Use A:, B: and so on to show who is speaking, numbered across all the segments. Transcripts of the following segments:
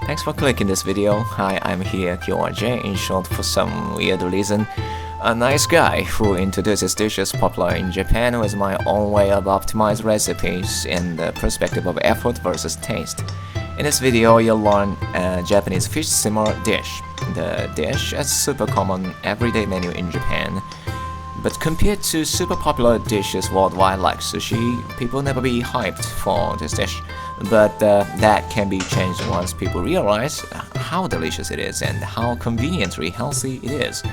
A: Thanks for clicking this video. Hi, I'm here, QRJ, in short for some weird reason. A nice guy who introduces dishes popular in Japan with my own way of optimized recipes in the perspective of effort versus taste. In this video, you'll learn a Japanese fish simmer dish. The dish is super common everyday menu in Japan. But compared to super popular dishes worldwide like sushi, people never be hyped for this dish. But that can be changed once people realize how delicious it is and how conveniently healthy it is.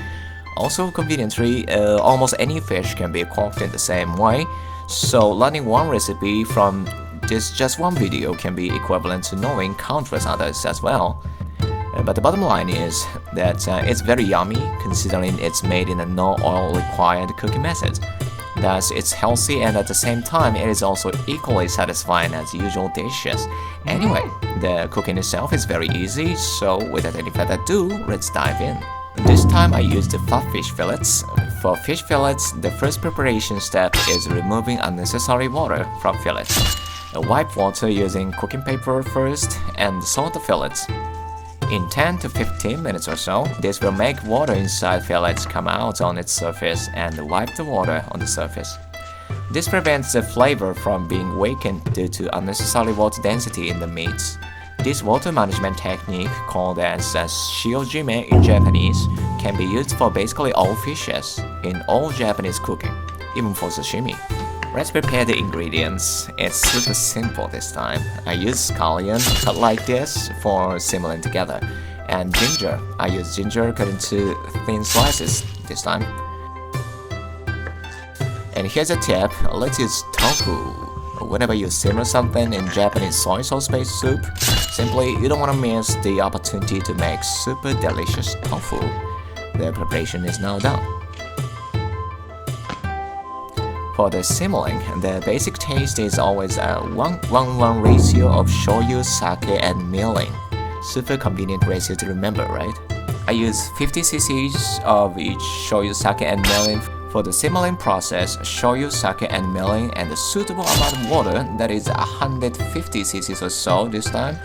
A: Also conveniently, almost any fish can be cooked in the same way, so learning one recipe from this just one video can be equivalent to knowing countless others as well. But the bottom line is that it's very yummy considering it's made in a no oil required cooking method. Thus, it's healthy and at the same time it is also equally satisfying as usual dishes. Anyway, the cooking itself is very easy, so without any further ado, let's dive in. This time I used the flatfish fillets. For fish fillets, the first preparation step is removing unnecessary water from fillets. Wipe water using cooking paper first and salt the fillets. In 10 to 15 minutes or so, this will make water inside fillets come out on its surface and wipe the water on the surface. This prevents the flavor from being weakened due to unnecessary water density in the meats. This water management technique, called as shiojime in Japanese, can be used for basically all fishes in all Japanese cooking, even for sashimi. Let's prepare the ingredients. It's super simple this time. I use scallion cut like this for simmering together, and ginger. I use ginger cut into thin slices this time. And here's a tip, let's use tofu. Whenever you simmer something in Japanese soy sauce-based soup, simply you don't want to miss the opportunity to make super delicious tofu. The preparation is now done. For the simmering, the basic taste is always a 1:1:1 ratio of shoyu, sake, and mirin. Super convenient ratio to remember, right? I use 50 cc's of each shoyu, sake, and mirin. For the simmering process, shoyu, sake, and mirin and a suitable amount of water, that is 150 cc's or so this time,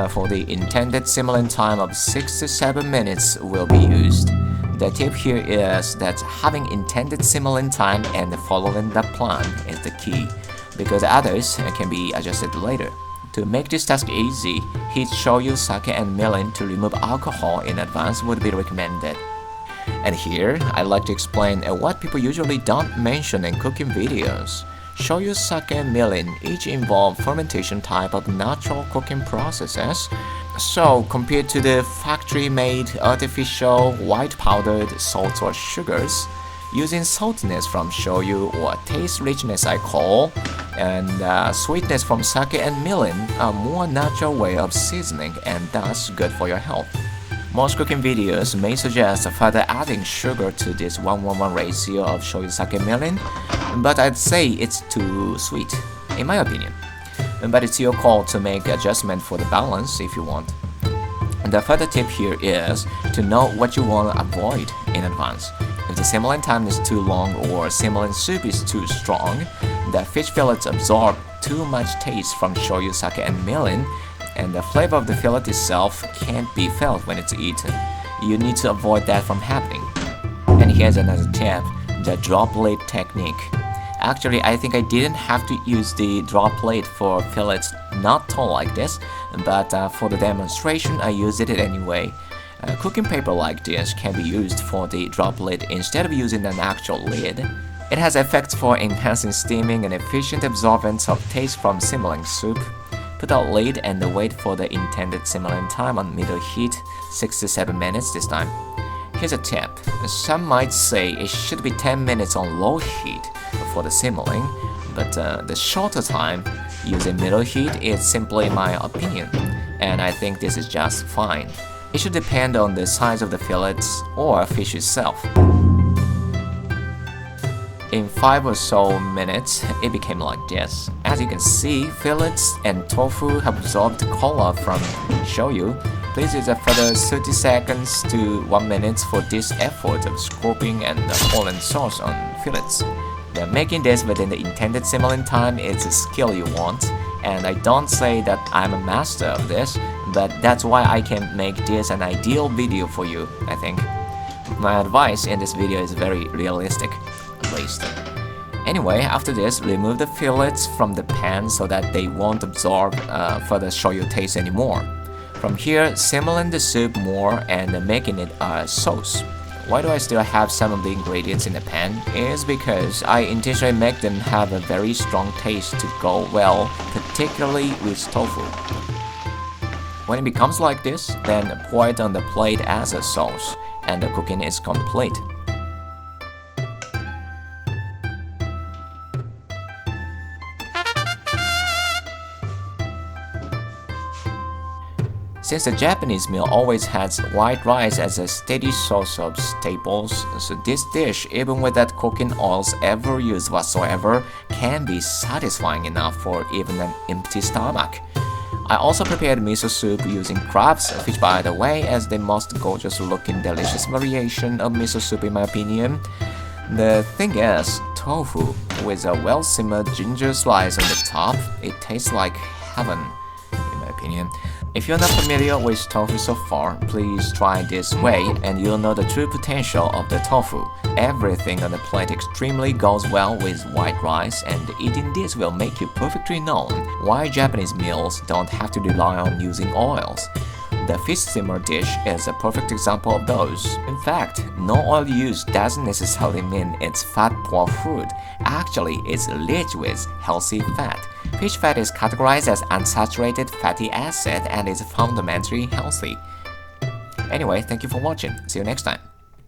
A: for the intended simmering time of 6 to 7 minutes will be used. The tip here is that having intended simmering time and following that plan is the key, because others can be adjusted later. To make this task easy, heat shoyu, sake, and mirin to remove alcohol in advance would be recommended. And here, I'd like to explain what people usually don't mention in cooking videos. Shoyu, sake, and mirin each involve fermentation type of natural cooking processes. So, compared to the factory-made artificial white powdered salts or sugars, using saltiness from shoyu or taste richness I call, and sweetness from sake and mirin are more natural way of seasoning and thus good for your health. Most cooking videos may suggest further adding sugar to this 1:1:1 ratio of shoyu, sake, and mirin, but I'd say it's too sweet, in my opinion. But it's your call to make adjustment for the balance if you want. The further tip here is to know what you want to avoid in advance. If the simmering time is too long or simmering soup is too strong, the fish fillets absorb too much taste from shoyu, sake, and mirin, and the flavor of the fillet itself can't be felt when it's eaten. You need to avoid that from happening. And here's another tip, the drop plate technique. Actually, I think I didn't have to use the drop plate for fillets not tall like this, but for the demonstration I used it anyway. Cooking paper like this can be used for the drop lid instead of using an actual lid. It has effects for enhancing steaming and efficient absorbance of taste from simmering soup. Put out lid and wait for the intended simmering time on middle heat, 6 to 7 minutes this time. Here's a tip. Some might say it should be 10 minutes on low heat for the simmering, but the shorter time using middle heat is simply my opinion, and I think this is just fine. It should depend on the size of the fillets or fish itself. In 5 or so minutes, it became like this. As you can see, fillets and tofu have absorbed color from shoyu. Please use a further 30 seconds to 1 minute for this effort of scraping and pouring sauce on fillets. Making this within the intended simmering time is a skill you want. And I don't say that I'm a master of this, but that's why I can make this an ideal video for you, I think. My advice in this video is very realistic, at least. Anyway, after this, remove the fillets from the pan so that they won't absorb further shoyu taste anymore. From here, simmering the soup more and making it a sauce. Why do I still have some of the ingredients in the pan? Is because I intentionally make them have a very strong taste to go well, particularly with tofu. When it becomes like this, then pour it on the plate as a sauce, and the cooking is complete. Since the Japanese meal always has white rice as a steady source of staples, so this dish, even without cooking oils ever used whatsoever, can be satisfying enough for even an empty stomach. I also prepared miso soup using crabs, which by the way is the most gorgeous looking delicious variation of miso soup in my opinion. The thing is, tofu with a well simmered ginger slice on the top, it tastes like heaven in my opinion. If you're not familiar with tofu so far, please try this way and you'll know the true potential of the tofu. Everything on the plate extremely goes well with white rice, and eating this will make you perfectly known why Japanese meals don't have to rely on using oils. The fish simmer dish is a perfect example of those. In fact, no oil use doesn't necessarily mean it's fat-poor food. Actually, it's rich with healthy fat. Fish fat is categorized as unsaturated fatty acid and is fundamentally healthy. Anyway, thank you for watching. See you next time.